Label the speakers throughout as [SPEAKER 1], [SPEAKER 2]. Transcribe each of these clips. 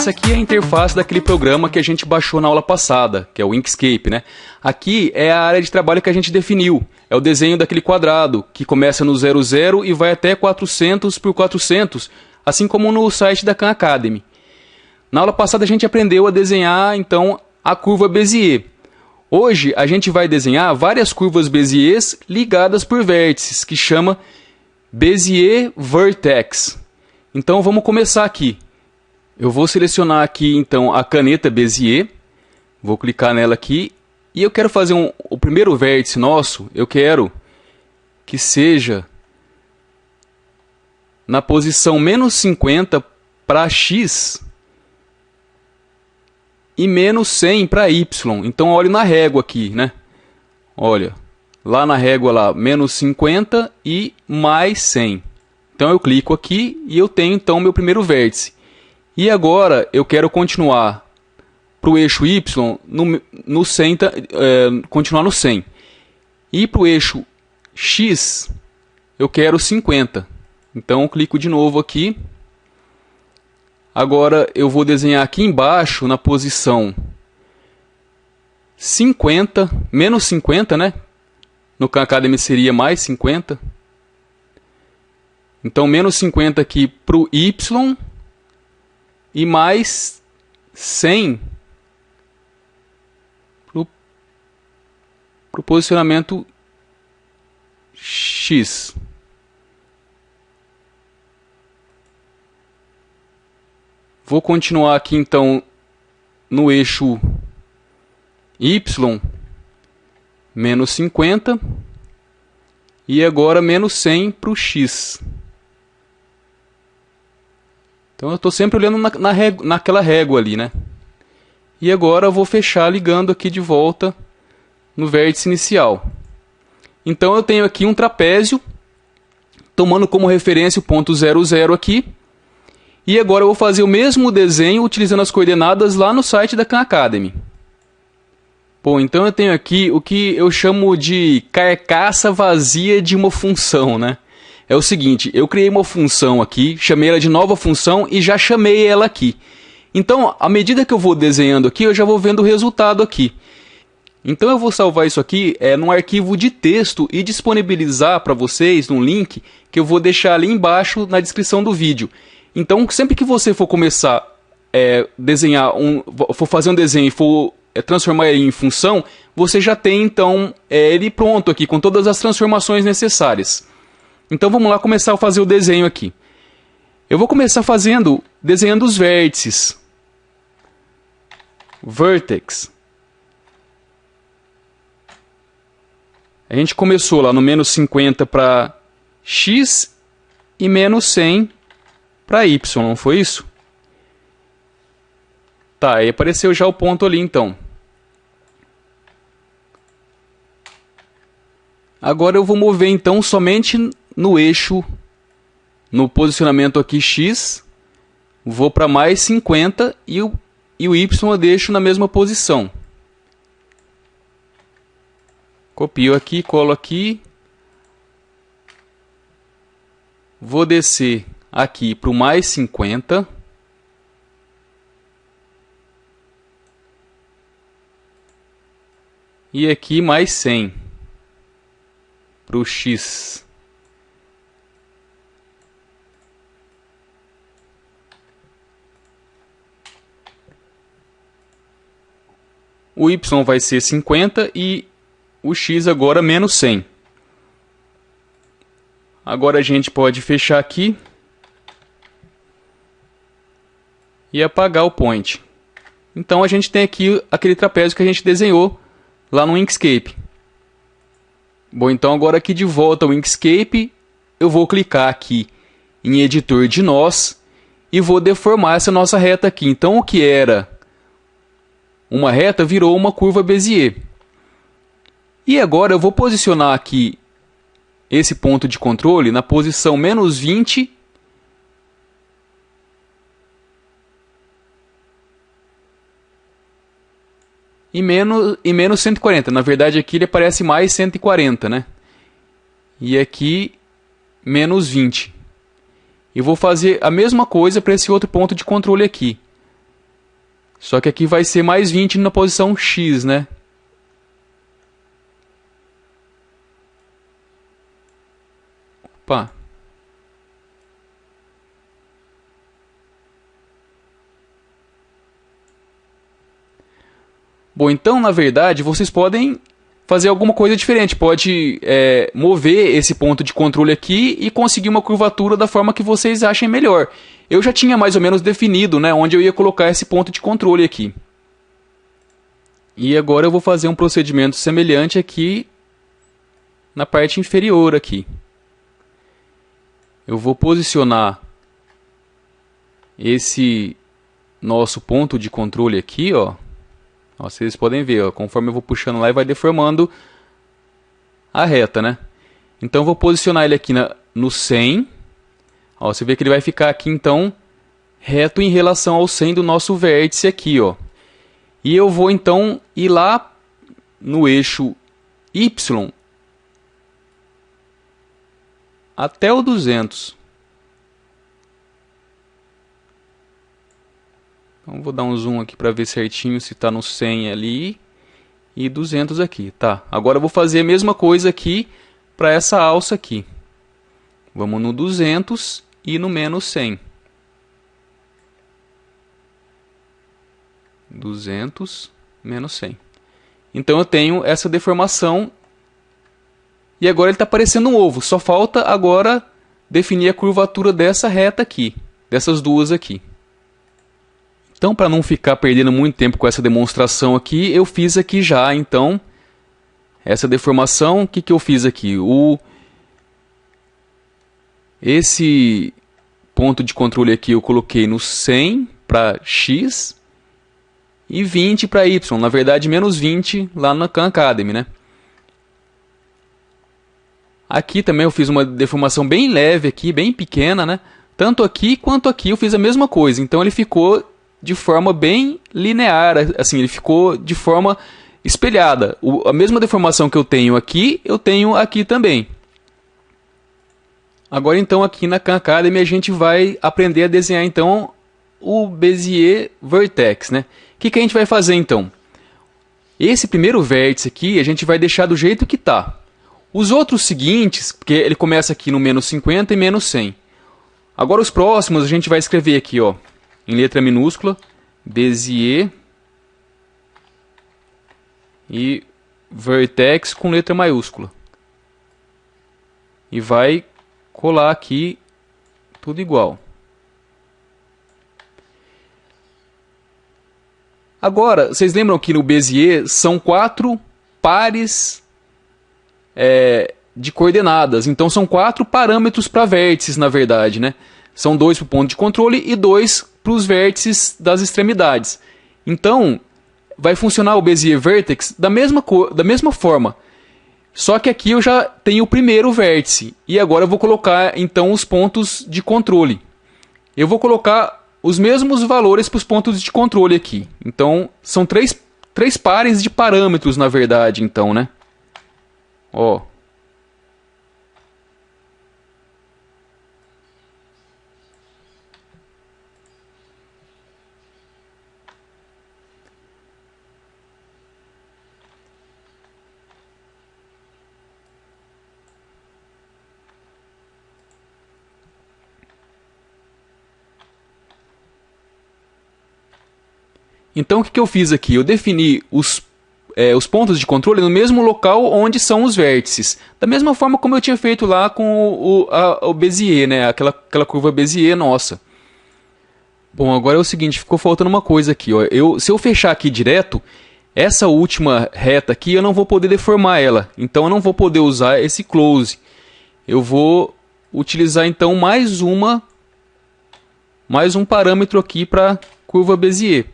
[SPEAKER 1] Essa aqui é a interface daquele programa que a gente baixou na aula passada, que é o Inkscape, né? Aqui é a área de trabalho que a gente definiu. É o desenho daquele quadrado, que começa no 00 e vai até 400 por 400, assim como no site da Khan Academy. Na aula passada a gente aprendeu a desenhar, então, a curva Bézier. Hoje a gente vai desenhar várias curvas Bézier ligadas por vértices, que chama Bézier Vertex. Então vamos começar aqui. Eu vou selecionar aqui então a caneta Bézier, vou clicar nela aqui e eu quero fazer o primeiro vértice nosso, eu quero que seja na posição menos 50 para X e menos 100 para Y. Então olhe na régua aqui, né? Olha, lá na régua lá, menos 50 e mais 100. Então eu clico aqui e eu tenho então meu primeiro vértice. E agora eu quero continuar para o eixo Y no 100, continuar no 100. E para o eixo X eu quero 50. Então eu clico de novo aqui. Agora eu vou desenhar aqui embaixo na posição 50, menos 50, né? No Khan Academy seria mais 50. Então menos 50 aqui para o Y. E mais 100 para o posicionamento X. Vou continuar aqui então no eixo Y, menos 50. E agora menos 100 para o X. Então eu estou sempre olhando naquela régua ali, né? E agora eu vou fechar ligando aqui de volta no vértice inicial. Então eu tenho aqui um trapézio, tomando como referência o ponto 00 aqui. E agora eu vou fazer o mesmo desenho utilizando as coordenadas lá no site da Khan Academy. Bom, então eu tenho aqui o que eu chamo de carcaça vazia de uma função, né? É o seguinte, eu criei uma função aqui, chamei ela de nova função e já chamei ela aqui. Então, à medida que eu vou desenhando aqui, eu já vou vendo o resultado aqui. Então eu vou salvar isso aqui num arquivo de texto e disponibilizar para vocês num link que eu vou deixar ali embaixo na descrição do vídeo. Então, sempre que você for começar for fazer um desenho e for transformar ele em função, você já tem então ele pronto aqui, com todas as transformações necessárias. Então vamos lá começar a fazer o desenho aqui. Eu vou começar desenhando os vértices. Vertex. A gente começou lá no menos 50 para X e menos 100 para Y, não foi isso? Tá, aí apareceu já o ponto ali então. Agora eu vou mover então somente no eixo, no posicionamento aqui X, vou para mais 50 e o Y eu deixo na mesma posição. Copio aqui, colo aqui. Vou descer aqui para o mais 50. E aqui mais 100 para o X. O Y vai ser 50 e o X agora menos 100. Agora a gente pode fechar aqui e apagar o point. Então a gente tem aqui aquele trapézio que a gente desenhou lá no Inkscape. Bom, então agora aqui de volta ao Inkscape, eu vou clicar aqui em editor de nós e vou deformar essa nossa reta aqui. Então o que era uma reta virou uma curva Bézier. E agora eu vou posicionar aqui esse ponto de controle na posição menos 20 e menos 140. Na verdade aqui ele aparece mais 140, né? E aqui menos 20. E vou fazer a mesma coisa para esse outro ponto de controle aqui. Só que aqui vai ser mais 20 na posição X, né? Opa. Bom, então, na verdade, vocês podem fazer alguma coisa diferente. Pode mover esse ponto de controle aqui e conseguir uma curvatura da forma que vocês achem melhor. Eu já tinha mais ou menos definido, né, onde eu ia colocar esse ponto de controle aqui. E agora eu vou fazer um procedimento semelhante aqui na parte inferior aqui. Eu vou posicionar esse nosso ponto de controle aqui, ó. Ó, vocês podem ver, ó, conforme eu vou puxando lá, e vai deformando a reta, né? Então eu vou posicionar ele aqui no 100. Ó, você vê que ele vai ficar aqui, então, reto em relação ao 100 do nosso vértice aqui, ó. E eu vou, então, ir lá no eixo Y até o 200. Então, vou dar um zoom aqui para ver certinho se está no 100 ali e 200 aqui. Tá, agora eu vou fazer a mesma coisa aqui para essa alça aqui. Vamos no 200 e no menos 100. 200 menos 100. Então eu tenho essa deformação. E agora ele está parecendo um ovo. Só falta agora definir a curvatura dessa reta aqui. Dessas duas aqui. Então, para não ficar perdendo muito tempo com essa demonstração aqui, eu fiz aqui já, então, essa deformação. O que eu fiz aqui? Esse ponto de controle aqui eu coloquei no 100 para X e 20 para Y. Na verdade, menos 20 lá na Khan Academy, né? Aqui também eu fiz uma deformação bem leve aqui, bem pequena, né? Tanto aqui quanto aqui eu fiz a mesma coisa. Então ele ficou de forma bem linear, assim, ele ficou de forma espelhada. A mesma deformação que eu tenho aqui também. Agora então aqui na Khan Academy a gente vai aprender a desenhar então o Bezier Vertex, né? O que a gente vai fazer então? Esse primeiro vértice aqui a gente vai deixar do jeito que está. Os outros seguintes, porque ele começa aqui no menos 50 e menos 100. Agora os próximos a gente vai escrever aqui, ó, em letra minúscula, Bezier e Vertex com letra maiúscula. E vai colar aqui tudo igual. Agora, vocês lembram que no Bezier são 4 pares de coordenadas. Então são 4 parâmetros para vértices, na verdade, né? São 2 para o ponto de controle e 2 para os vértices das extremidades. Então, vai funcionar o Bezier Vertex da mesma forma. Só que aqui eu já tenho o primeiro vértice. E agora eu vou colocar, então, os pontos de controle. Eu vou colocar os mesmos valores para os pontos de controle aqui. Então, são 3 pares de parâmetros, na verdade, então, né? Ó. Então, o que eu fiz aqui? Eu defini os pontos de controle no mesmo local onde são os vértices. Da mesma forma como eu tinha feito lá com o Bezier, né? Aquela curva Bezier nossa. Bom, agora é o seguinte, ficou faltando uma coisa aqui. Ó. Se eu fechar aqui direto, essa última reta aqui eu não vou poder deformar ela. Então eu não vou poder usar esse close. Eu vou utilizar então mais um parâmetro aqui para curva Bezier.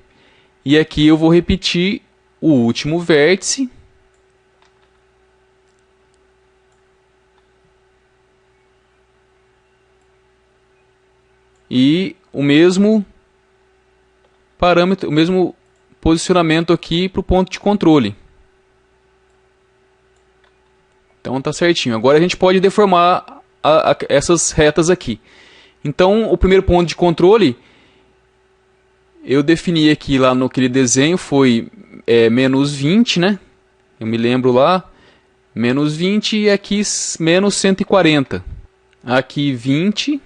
[SPEAKER 1] E aqui eu vou repetir o último vértice. E o mesmo parâmetro, o mesmo posicionamento aqui para o ponto de controle. Então tá certinho. Agora a gente pode deformar essas retas aqui. Então o primeiro ponto de controle Eu defini aqui lá no aquele desenho, foi menos 20, né? Eu me lembro lá, menos 20 e aqui menos 140. Aqui 20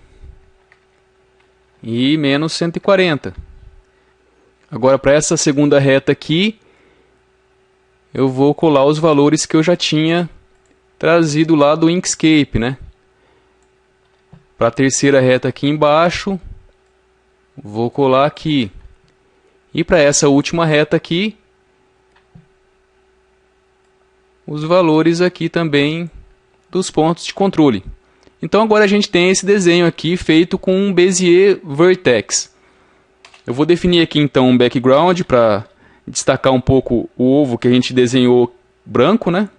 [SPEAKER 1] e menos 140. Agora para essa segunda reta aqui, eu vou colar os valores que eu já tinha trazido lá do Inkscape, né? Para a terceira reta aqui embaixo, vou colar aqui. E para essa última reta aqui, os valores aqui também dos pontos de controle. Então agora a gente tem esse desenho aqui feito com um Bezier Vertex. Eu vou definir aqui então um background para destacar um pouco o ovo que a gente desenhou branco, né?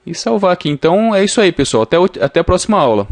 [SPEAKER 1] E salvar aqui. Então é isso aí, pessoal. Até a próxima aula.